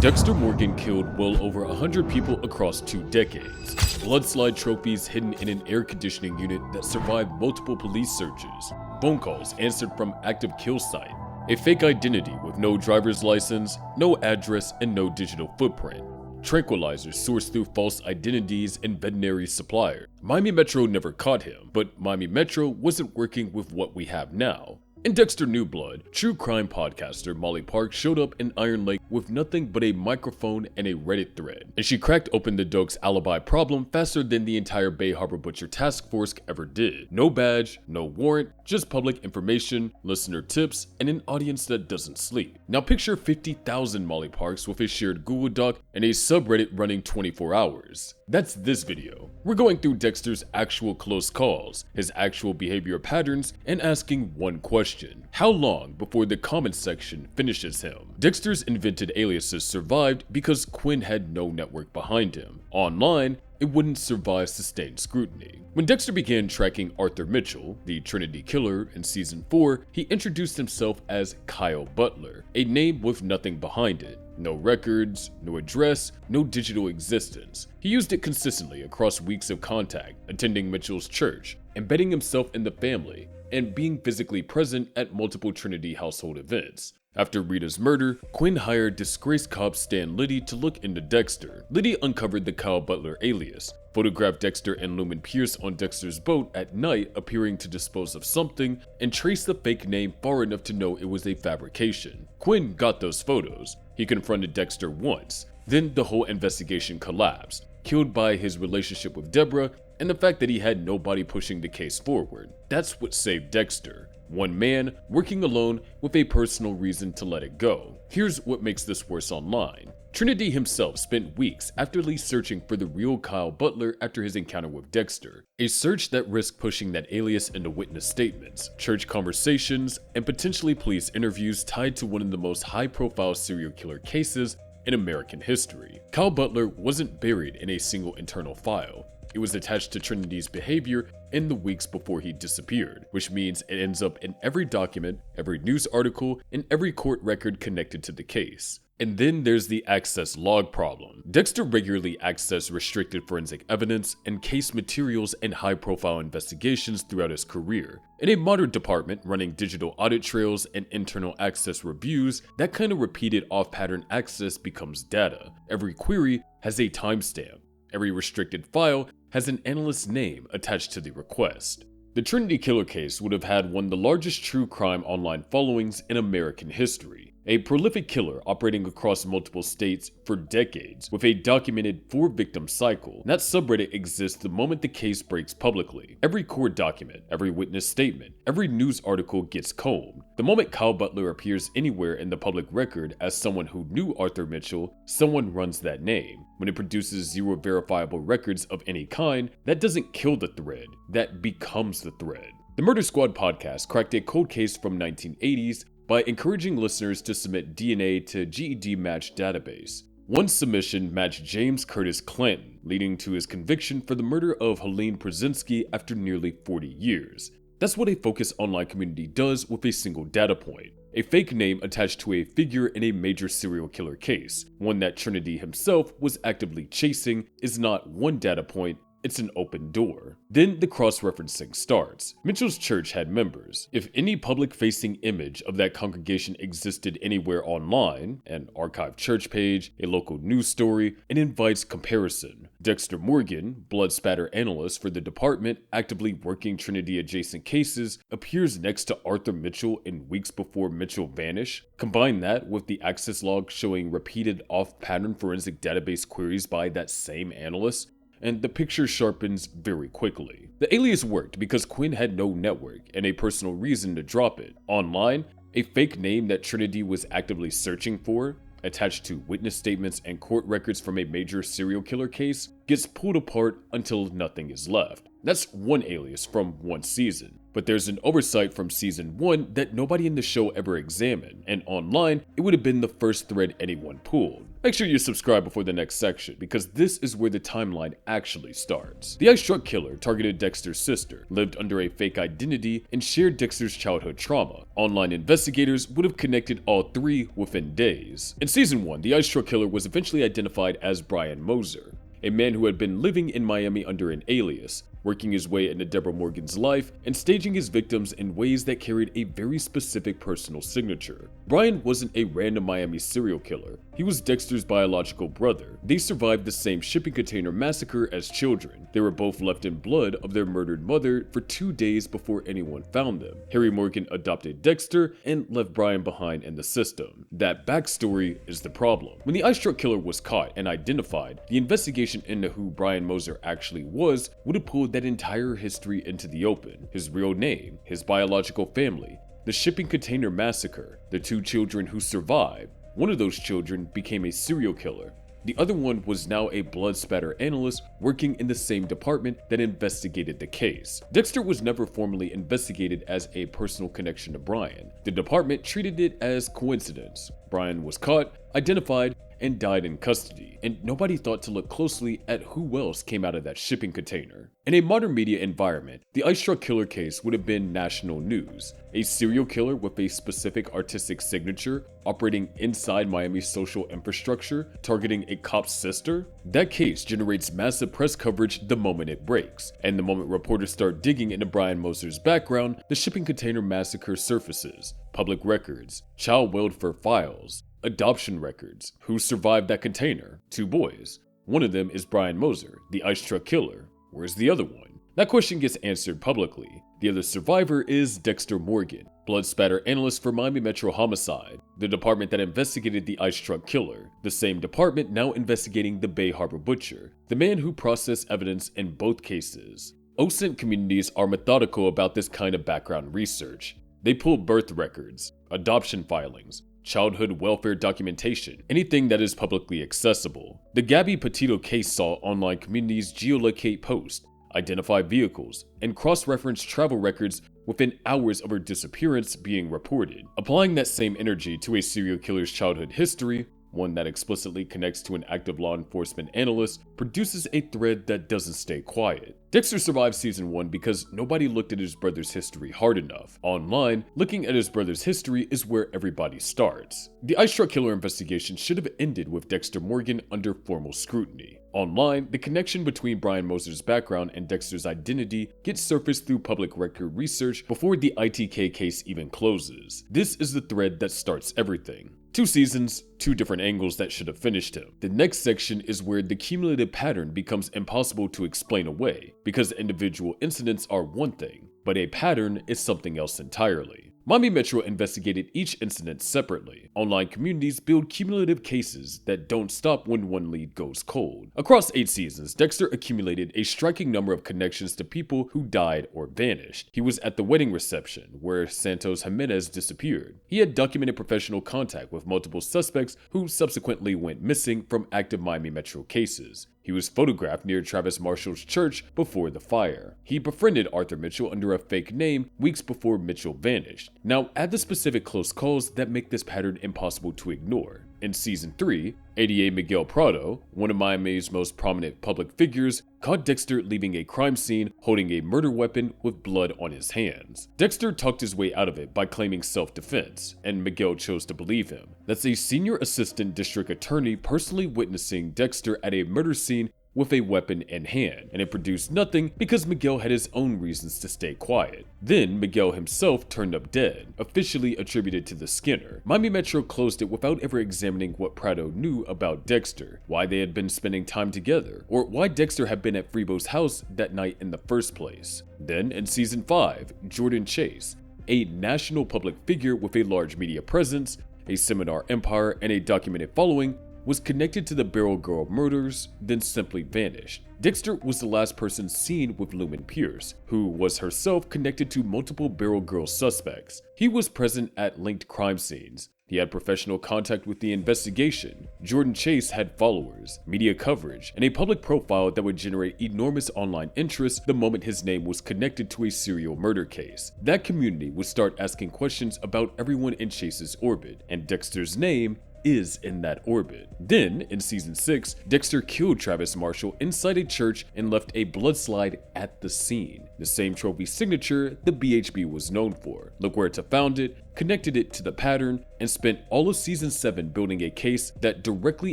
Dexter Morgan killed well over 100 people across 2 decades. Bloodslide trophies hidden in an air conditioning unit that survived multiple police searches. Phone calls answered from active kill site. A fake identity with no driver's license, no address, and no digital footprint. Tranquilizers sourced through false identities and veterinary suppliers. Miami Metro never caught him, but Miami Metro wasn't working with what we have now. In Dexter New Blood, true crime podcaster Molly Park showed up in Iron Lake with nothing but a microphone and a Reddit thread, and she cracked open the Doak's alibi problem faster than the entire Bay Harbor Butcher Task Force ever did. No badge, no warrant, just public information, listener tips, and an audience that doesn't sleep. Now picture 50,000 Molly Parks with a shared Google Doc and a subreddit running 24 hours. That's this video. We're going through Dexter's actual close calls, his actual behavior patterns, and asking one question: how long before the comment section finishes him? Dexter's invented aliases survived because Quinn had no network behind him. Online, it wouldn't survive sustained scrutiny. When Dexter began tracking Arthur Mitchell, the Trinity Killer, in Season 4, he introduced himself as Kyle Butler, a name with nothing behind it. No records, no address, no digital existence. He used it consistently across weeks of contact, attending Mitchell's church, embedding himself in the family, and being physically present at multiple Trinity household events. After Rita's murder, Quinn hired disgraced cop Stan Liddy to look into Dexter. Liddy uncovered the Kyle Butler alias, photographed Dexter and Lumen Pierce on Dexter's boat at night appearing to dispose of something, and traced the fake name far enough to know it was a fabrication. Quinn got those photos. He confronted Dexter once. Then the whole investigation collapsed, killed by his relationship with Deborah and the fact that he had nobody pushing the case forward. That's what saved Dexter. One man working alone with a personal reason to let it go. Here's what makes this worse online. Trinity himself spent weeks actively searching for the real Kyle Butler after his encounter with Dexter, a search that risked pushing that alias into witness statements, church conversations, and potentially police interviews tied to one of the most high-profile serial killer cases in American history. Kyle Butler wasn't buried in a single internal file. It was attached to Trinity's behavior in the weeks before he disappeared, which means it ends up in every document, every news article, and every court record connected to the case. And then there's the access log problem. Dexter regularly accessed restricted forensic evidence and case materials in high-profile investigations throughout his career. In a modern department running digital audit trails and internal access reviews, that kind of repeated off-pattern access becomes data. Every query has a timestamp. Every restricted file has an analyst's name attached to the request. The Trinity Killer case would have had one of the largest true crime online followings in American history. A prolific killer operating across multiple states for decades with a documented 4-victim cycle. That subreddit exists the moment the case breaks publicly. Every court document, every witness statement, every news article gets combed. The moment Kyle Butler appears anywhere in the public record as someone who knew Arthur Mitchell, someone runs that name. When it produces 0 verifiable records of any kind, that doesn't kill the thread, that becomes the thread. The Murder Squad podcast cracked a cold case from 1980s by encouraging listeners to submit DNA to GED Match database. One submission matched James Curtis Clanton, leading to his conviction for the murder of Helene Brzezinski after nearly 40 years. That's what a focused online community does with a single data point. A fake name attached to a figure in a major serial killer case, one that Trinity himself was actively chasing, is not one data point, it's an open door. Then the cross-referencing starts. Mitchell's church had members. If any public-facing image of that congregation existed anywhere online, an archived church page, a local news story, it invites comparison. Dexter Morgan, blood spatter analyst for the department actively working Trinity-adjacent cases, appears next to Arthur Mitchell in weeks before Mitchell vanished. Combine that with the access log showing repeated off-pattern forensic database queries by that same analyst, and the picture sharpens very quickly. The alias worked because Quinn had no network and a personal reason to drop it. Online, a fake name that Trinity was actively searching for, attached to witness statements and court records from a major serial killer case, gets pulled apart until nothing is left. That's one alias from one season. but there's an oversight from season 1 that nobody in the show ever examined, and online, it would have been the first thread anyone pulled. Make sure you subscribe before the next section, because this is where the timeline actually starts. The ice truck killer targeted Dexter's sister, lived under a fake identity, and shared Dexter's childhood trauma. Online investigators would have connected all three within days. In season 1, the ice truck killer was eventually identified as Brian Moser, a man who had been living in Miami under an alias, working his way into Dexter Morgan's life and staging his victims in ways that carried a very specific personal signature. Brian wasn't a random Miami serial killer. He was Dexter's biological brother. They survived the same shipping container massacre as children. They were both left in blood of their murdered mother for 2 days before anyone found them. Harry Morgan adopted Dexter and left Brian behind in the system. That backstory is the problem. When the ice truck killer was caught and identified, the investigation into who Brian Moser actually was would have pulled that entire history into the open. His real name, his biological family, the shipping container massacre, the 2 children who survived. One of those children became a serial killer. The other one was now a blood spatter analyst working in the same department that investigated the case. Dexter was never formally investigated as a personal connection to Brian. The department treated it as coincidence. Brian was caught, identified, and died in custody, and nobody thought to look closely at who else came out of that shipping container. In a modern media environment, the ice truck killer case would have been national news. A serial killer with a specific artistic signature operating inside Miami's social infrastructure, targeting a cop's sister? That case generates massive press coverage the moment it breaks, and the moment reporters start digging into Brian Moser's background, the shipping container massacre surfaces. Public records, child welfare files, adoption records. Who survived that container? 2 boys. One of them is Brian Moser, the ice truck killer. Where's the other one? That question gets answered publicly. The other survivor is Dexter Morgan, blood spatter analyst for Miami Metro Homicide, the department that investigated the ice truck killer, the same department now investigating the Bay Harbor butcher, the man who processed evidence in both cases. OSINT communities are methodical about this kind of background research. They pull birth records, adoption filings, childhood welfare documentation, anything that is publicly accessible. The Gabby Petito case saw online communities geolocate posts, identify vehicles, and cross-reference travel records within hours of her disappearance being reported. Applying that same energy to a serial killer's childhood history, one that explicitly connects to an active law enforcement analyst, produces a thread that doesn't stay quiet. Dexter survived season 1 because nobody looked at his brother's history hard enough. Online, looking at his brother's history is where everybody starts. The ice truck killer investigation should have ended with Dexter Morgan under formal scrutiny. Online, the connection between Brian Moser's background and Dexter's identity gets surfaced through public record research before the ITK case even closes. This is the thread that starts everything. 2 seasons, 2 different angles that should have finished him. The next section is where the cumulative pattern becomes impossible to explain away, because individual incidents are one thing, but a pattern is something else entirely. Miami Metro investigated each incident separately. Online communities build cumulative cases that don't stop when one lead goes cold. Across 8 seasons, Dexter accumulated a striking number of connections to people who died or vanished. He was at the wedding reception, where Santos Jimenez disappeared. He had documented professional contact with multiple suspects who subsequently went missing from active Miami Metro cases. He was photographed near Travis Marshall's church before the fire. He befriended Arthur Mitchell under a fake name weeks before Mitchell vanished. Now, add the specific close calls that make this pattern impossible to ignore. In season 3, ADA Miguel Prado, one of Miami's most prominent public figures, caught Dexter leaving a crime scene holding a murder weapon with blood on his hands. Dexter talked his way out of it by claiming self-defense, and Miguel chose to believe him. That's a senior assistant district attorney personally witnessing Dexter at a murder scene with a weapon in hand, and it produced nothing because Miguel had his own reasons to stay quiet. Then Miguel himself turned up dead, officially attributed to the Skinner. Miami Metro closed it without ever examining what Prado knew about Dexter, why they had been spending time together, or why Dexter had been at Freebo's house that night in the first place. Then in season 5, Jordan Chase, a national public figure with a large media presence, a seminar empire, and a documented following, was connected to the Barrel Girl murders, then simply vanished. Dexter was the last person seen with Lumen Pierce, who was herself connected to multiple Barrel Girl suspects. He was present at linked crime scenes. He had professional contact with the investigation. Jordan Chase had followers, media coverage, and a public profile that would generate enormous online interest the moment his name was connected to a serial murder case. That community would start asking questions about everyone in Chase's orbit, and Dexter's name is in that orbit. Then, in season 6, Dexter killed Travis Marshall inside a church and left a bloodslide at the scene, the same trophy signature the BHB was known for. LaGuerta found it, connected it to the pattern, and spent all of season 7 building a case that directly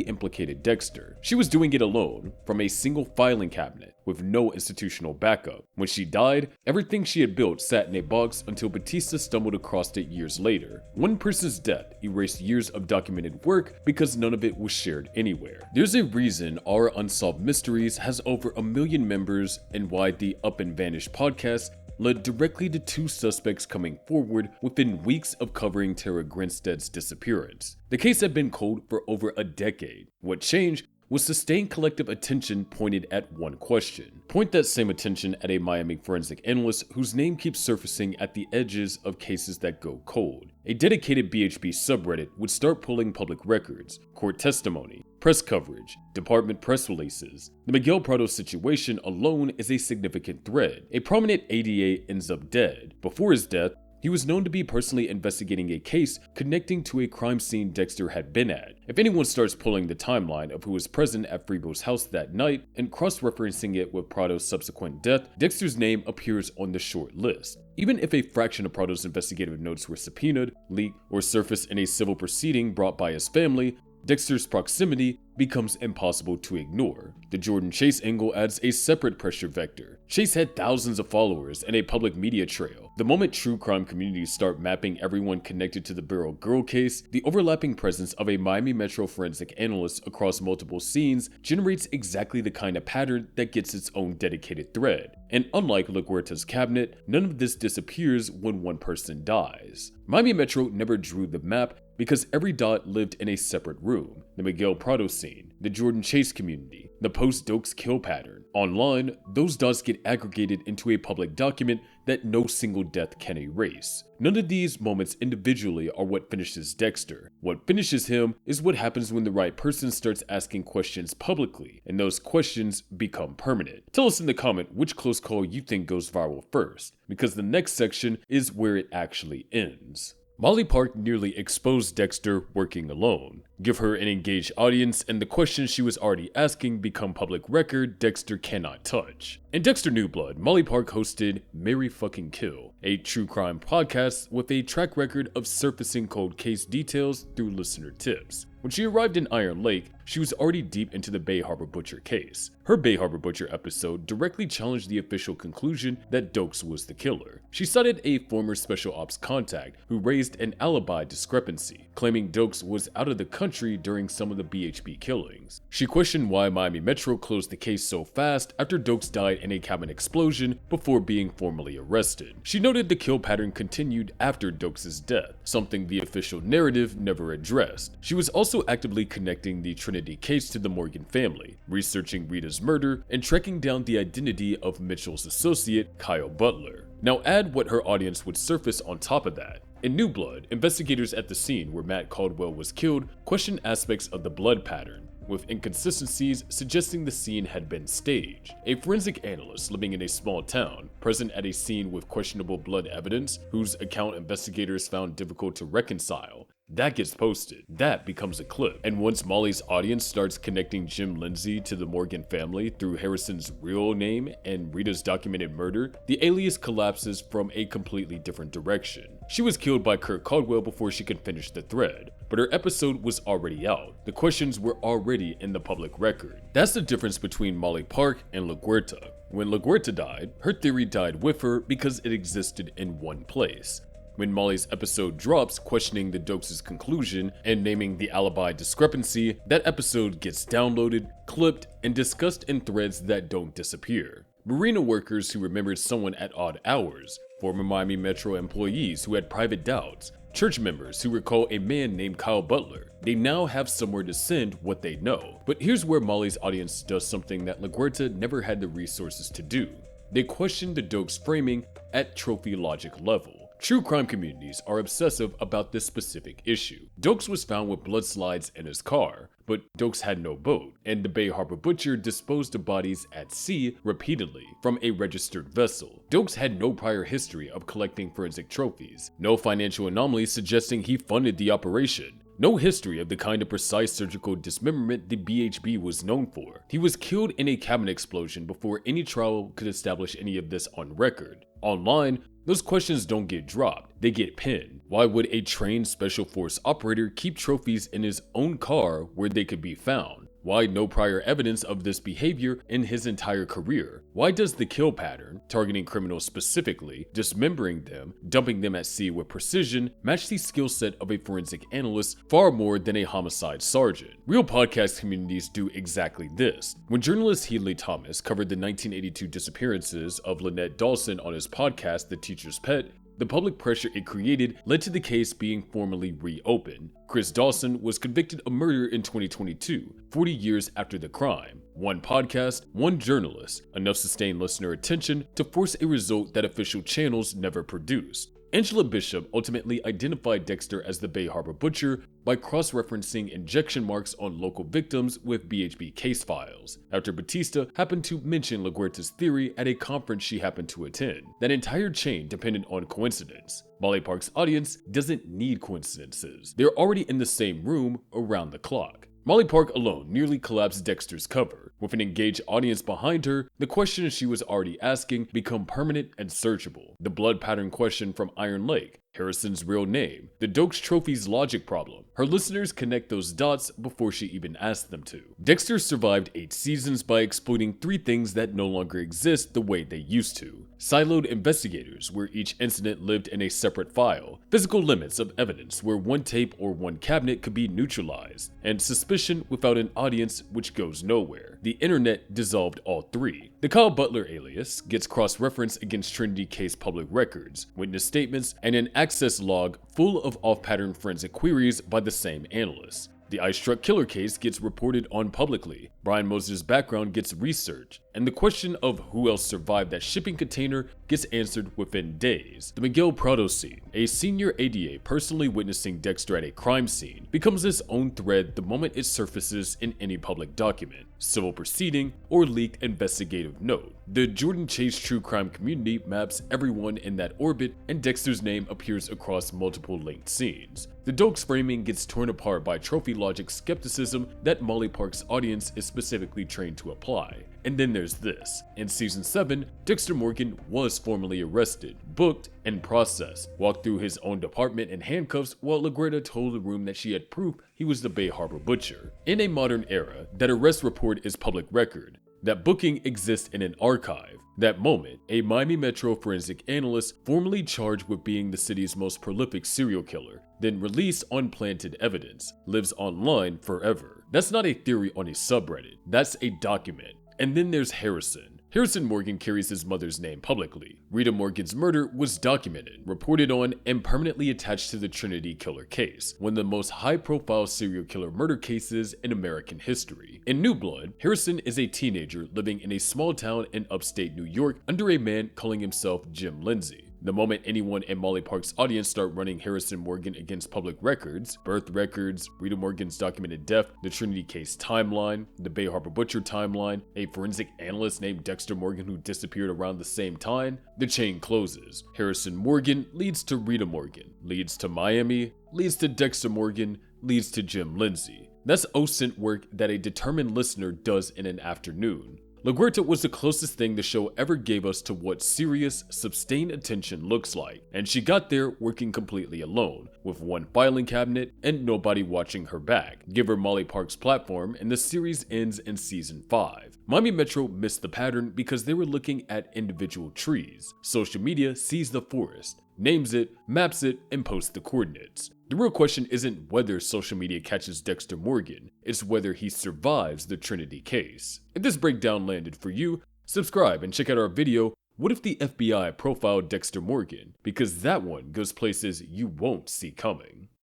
implicated Dexter. She was doing it alone, from a single filing cabinet, with no institutional backup. When she died, everything she had built sat in a box until Batista stumbled across it years later. One person's death erased years of documented work because none of it was shared anywhere. There's a reason our Unsolved Mysteries has over 1 million members and why the Up and Vanished podcast led directly to 2 suspects coming forward within weeks of covering Tara Grinstead's disappearance. The case had been cold for over a decade. What changed was sustained collective attention pointed at one question. Point that same attention at a Miami forensic analyst whose name keeps surfacing at the edges of cases that go cold. A dedicated BHP subreddit would start pulling public records, court testimony, press coverage, department press releases. The Miguel Prado situation alone is a significant thread. A prominent ADA ends up dead. Before his death, he was known to be personally investigating a case connecting to a crime scene Dexter had been at. If anyone starts pulling the timeline of who was present at Freebo's house that night and cross-referencing it with Prado's subsequent death, Dexter's name appears on the short list. Even if a fraction of Prado's investigative notes were subpoenaed, leaked, or surfaced in a civil proceeding brought by his family, Dexter's proximity becomes impossible to ignore. The Jordan Chase angle adds a separate pressure vector. Chase had thousands of followers and a public media trail. The moment true crime communities start mapping everyone connected to the Barrel Girl case, the overlapping presence of a Miami Metro forensic analyst across multiple scenes generates exactly the kind of pattern that gets its own dedicated thread. And unlike LaGuerta's cabinet, none of this disappears when one person dies. Miami Metro never drew the map because every dot lived in a separate room. The Miguel Prado scene, the Jordan Chase community, the post-Dokes kill pattern. Online, those dots get aggregated into a public document that no single death can erase. None of these moments individually are what finishes Dexter. What finishes him is what happens when the right person starts asking questions publicly, and those questions become permanent. Tell us in the comment which close call you think goes viral first, because the next section is where it actually ends. Molly Park nearly exposed Dexter working alone. Give her an engaged audience and the questions she was already asking become public record Dexter cannot touch. In Dexter New Blood, Molly Park hosted Marry Fucking Kill, a true crime podcast with a track record of surfacing cold case details through listener tips. When she arrived in Iron Lake, she was already deep into the Bay Harbor Butcher case. Her Bay Harbor Butcher episode directly challenged the official conclusion that Dokes was the killer. She cited a former special ops contact who raised an alibi discrepancy, claiming Dokes was out of the country during some of the BHP killings. She questioned why Miami Metro closed the case so fast after Dokes died in a cabin explosion before being formally arrested. She noted the kill pattern continued after Dokes' death, something the official narrative never addressed. She was also actively connecting the Trinity case to the Morgan family, researching Rita's murder, and tracking down the identity of Mitchell's associate, Kyle Butler. Now add what her audience would surface on top of that. In New Blood, investigators at the scene where Matt Caldwell was killed questioned aspects of the blood pattern, with inconsistencies suggesting the scene had been staged. A forensic analyst living in a small town, present at a scene with questionable blood evidence, whose account investigators found difficult to reconcile, that gets posted. That becomes a clip. And once Molly's audience starts connecting Jim Lindsay to the Morgan family through Harrison's real name and Rita's documented murder, the alias collapses from a completely different direction. She was killed by Kurt Caldwell before she could finish the thread, but her episode was already out. The questions were already in the public record. That's the difference between Molly Park and LaGuerta. When LaGuerta died, her theory died with her because it existed in one place. When Molly's episode drops questioning the Dokes' conclusion and naming the alibi discrepancy, that episode gets downloaded, clipped, and discussed in threads that don't disappear. Marina workers who remembered someone at odd hours, former Miami Metro employees who had private doubts, church members who recall a man named Kyle Butler. They now have somewhere to send what they know. But here's where Molly's audience does something that LaGuerta never had the resources to do. They question the Dokes framing at trophy logic level. True crime communities are obsessive about this specific issue. Dokes was found with blood slides in his car, but Dokes had no boat, and the Bay Harbor Butcher disposed of bodies at sea repeatedly from a registered vessel. Dokes had no prior history of collecting forensic trophies, no financial anomalies suggesting he funded the operation, no history of the kind of precise surgical dismemberment the BHB was known for. He was killed in a cabin explosion before any trial could establish any of this on record. Online, those questions don't get dropped, they get pinned. Why would a trained special force operator keep trophies in his own car where they could be found? Why no prior evidence of this behavior in his entire career? Why does the kill pattern, targeting criminals specifically, dismembering them, dumping them at sea with precision, match the skill set of a forensic analyst far more than a homicide sergeant? Real podcast communities do exactly this. When journalist Headley Thomas covered the 1982 disappearances of Lynette Dawson on his podcast The Teacher's Pet, the public pressure it created led to the case being formally reopened. Chris Dawson was convicted of murder in 2022, 40 years after the crime. One podcast, one journalist, enough sustained listener attention to force a result that official channels never produced. Angela Bishop ultimately identified Dexter as the Bay Harbor Butcher by cross-referencing injection marks on local victims with BHB case files, after Batista happened to mention LaGuerta's theory at a conference she happened to attend. That entire chain depended on coincidence. Molly Park's audience doesn't need coincidences. They're already in the same room around the clock. Molly Park alone nearly collapsed Dexter's cover. With an engaged audience behind her, the questions she was already asking become permanent and searchable. The blood pattern question from Iron Lake, Harrison's real name, the Dokes Trophy's logic problem. Her listeners connect those dots before she even asked them to. Dexter survived 8 seasons by exploiting 3 things that no longer exist the way they used to. Siloed investigators, where each incident lived in a separate file. Physical limits of evidence, where one tape or one cabinet could be neutralized. And suspicion without an audience, which goes nowhere. The internet dissolved all 3. The Kyle Butler alias gets cross-referenced against Trinity case public records, witness statements, and an access log full of off-pattern forensic queries by the same analysts. The Ice Truck Killer case gets reported on publicly, Brian Moser's background gets researched, and the question of who else survived that shipping container gets answered within days. The Miguel Prado scene, a senior ADA personally witnessing Dexter at a crime scene, becomes its own thread the moment it surfaces in any public document, civil proceeding, or leaked investigative note. The Jordan Chase true crime community maps everyone in that orbit, and Dexter's name appears across multiple linked scenes. The Dokes framing gets torn apart by trophy logic skepticism that Molly Park's audience is specifically trained to apply. And then there's this. In season 7, Dexter Morgan was formally arrested, booked, and processed, walked through his own department in handcuffs while LaGuerta told the room that she had proof he was the Bay Harbor Butcher. In a modern era, that arrest report is public record. That booking exists in an archive. That moment, a Miami Metro forensic analyst formally charged with being the city's most prolific serial killer, then released on planted evidence, lives online forever. That's not a theory on a subreddit, that's a document. And then there's Harrison. Harrison Morgan carries his mother's name publicly. Rita Morgan's murder was documented, reported on, and permanently attached to the Trinity Killer case, one of the most high-profile serial killer murder cases in American history. In New Blood, Harrison is a teenager living in a small town in upstate New York under a man calling himself Jim Lindsay. The moment anyone in Molly Park's audience start running Harrison Morgan against public records, birth records, Rita Morgan's documented death, the Trinity case timeline, the Bay Harbor Butcher timeline, a forensic analyst named Dexter Morgan who disappeared around the same time, the chain closes. Harrison Morgan leads to Rita Morgan, leads to Miami, leads to Dexter Morgan, leads to Jim Lindsay. That's OSINT work that a determined listener does in an afternoon. LaGuerta was the closest thing the show ever gave us to what serious, sustained attention looks like, and she got there working completely alone, with one filing cabinet and nobody watching her back. Give her Molly Park's platform and the series ends in season 5. Miami Metro missed the pattern because they were looking at individual trees. Social media sees the forest, names it, maps it, and posts the coordinates. The real question isn't whether social media catches Dexter Morgan, it's whether he survives the Trinity case. If this breakdown landed for you, subscribe and check out our video What if the FBI profiled Dexter Morgan? Because that one goes places you won't see coming.